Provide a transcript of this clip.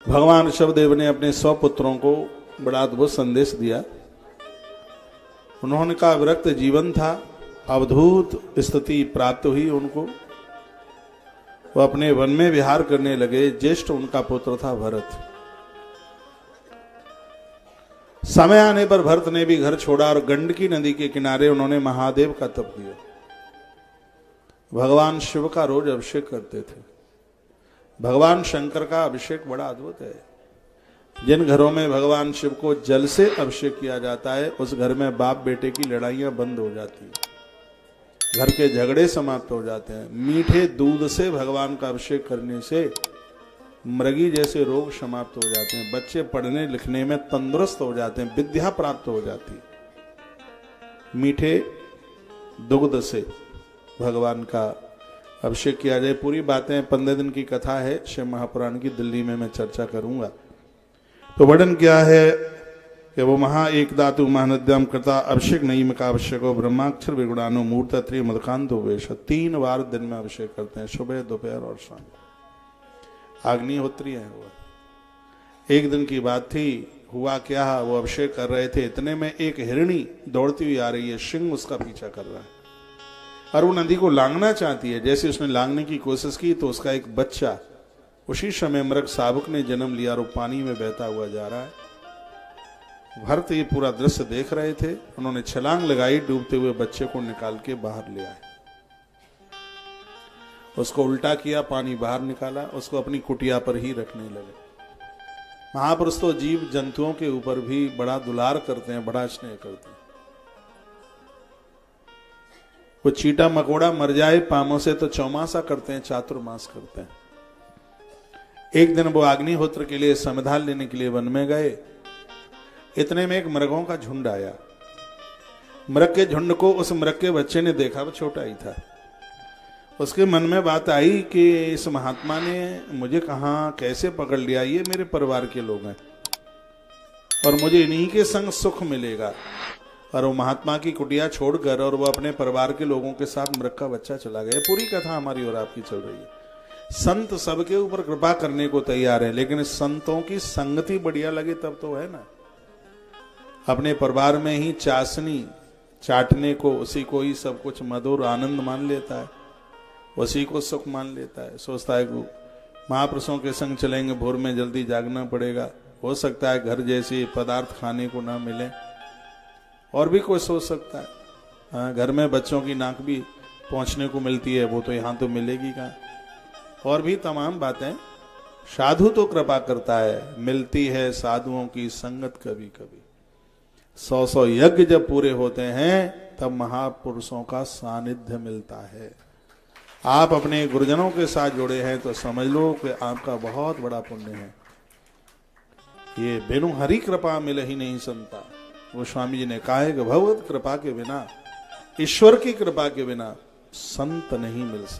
भगवान ऋषभदेव ने अपने 100 पुत्रों को बड़ा अद्भुत संदेश दिया। उन्होंने कहा विरक्त जीवन था, अवधूत स्थिति प्राप्त हुई उनको। वो अपने वन में विहार करने लगे। ज्येष्ठ उनका पुत्र था भरत। समय आने पर भरत ने भी घर छोड़ा और गंडकी नदी के किनारे उन्होंने महादेव का तप किया। भगवान शिव का रोज अभिषेक करते थे। भगवान शंकर का अभिषेक बड़ा अद्भुत है। जिन घरों में भगवान शिव को जल से अभिषेक किया जाता है उस घर में बाप बेटे की लड़ाइयां बंद हो जाती हैं, घर के झगड़े समाप्त हो जाते हैं। मीठे दूध से भगवान का अभिषेक करने से मृगी जैसे रोग समाप्त हो जाते हैं, बच्चे पढ़ने लिखने में तंदुरुस्त हो जाते हैं, विद्या प्राप्त हो जाती है। मीठे दुग्ध से भगवान का अभिषेक किया जाए। पूरी बातें 15 दिन की कथा है शिव महापुराण की, दिल्ली में मैं चर्चा करूंगा। तो वर्णन क्या है कि वो महा एक धातु महानद्याम कृता अभिषेक नईम का अभिषेको ब्रह्माक्षर विगुणानु मूर्त त्रि मदकांतो वेश। 3 बार दिन में अभिषेक करते हैं, सुबह दोपहर और शाम। अग्निहोत्री है वो। एक दिन की बात थी, हुआ क्या, वो अभिषेक कर रहे थे, इतने में एक हिरणी दौड़ती हुई आ रही है, सिंह उसका पीछा कर रहा है और वो नदी को लांघना चाहती है। जैसे उसने लांघने की कोशिश की तो उसका एक बच्चा उसी समय मृग शावक ने जन्म लिया और वो पानी में बहता हुआ जा रहा है। भरत ये पूरा दृश्य देख रहे थे। उन्होंने छलांग लगाई, डूबते हुए बच्चे को निकाल के बाहर ले आए। उसको उल्टा किया, पानी बाहर निकाला, उसको अपनी कुटिया पर ही रखने लगे। महापुरुष तो जीव जंतुओं के ऊपर भी बड़ा दुलार करते हैं, बड़ा स्नेह करते हैं। वो चीटा मकोड़ा मर जाए पामों से तो चौमासा करते हैं, चातुर्मास करते हैं। एक दिन वो अग्निहोत्र के लिए संविधान लेने के लिए वन में गए। इतने में एक मृगों का झुंड आया। मृग के झुंड को उस मृग के बच्चे ने देखा, वो छोटा ही था। उसके मन में बात आई कि इस महात्मा ने मुझे कहां कैसे पकड़ लिया, ये मेरे परिवार के लोग हैं और मुझे इन्हीं के संग सुख मिलेगा। और वो महात्मा की कुटिया छोड़कर और वो अपने परिवार के लोगों के साथ मृग का बच्चा चला गया। पूरी कथा हमारी और आपकी चल रही है। संत सबके ऊपर कृपा करने को तैयार है, लेकिन संतों की संगति बढ़िया लगे तब तो है ना। अपने परिवार में ही चाशनी चाटने को उसी को ही सब कुछ मधुर आनंद मान लेता है, उसी को सुख मान लेता है। सोचता है कि महापुरुषों के संग चलेंगे, भोर में जल्दी जागना पड़ेगा, हो सकता है घर जैसे पदार्थ खाने को ना मिले, और भी कोई सोच सकता है। हाँ, घर में बच्चों की नाक भी पहुंचने को मिलती है, वो तो यहाँ तो मिलेगी कहाँ, और भी तमाम बातें। साधु तो कृपा करता है, मिलती है साधुओं की संगत कभी कभी। 100 यज्ञ जब पूरे होते हैं तब महापुरुषों का सानिध्य मिलता है। आप अपने गुरुजनों के साथ जुड़े हैं तो समझ लो कि आपका बहुत बड़ा पुण्य है। ये बिनु हरि कृपा मिले ही नहीं संता। वो स्वामी जी ने कहा है कि भगवत कृपा के बिना, ईश्वर की कृपा के बिना संत नहीं मिल सकता।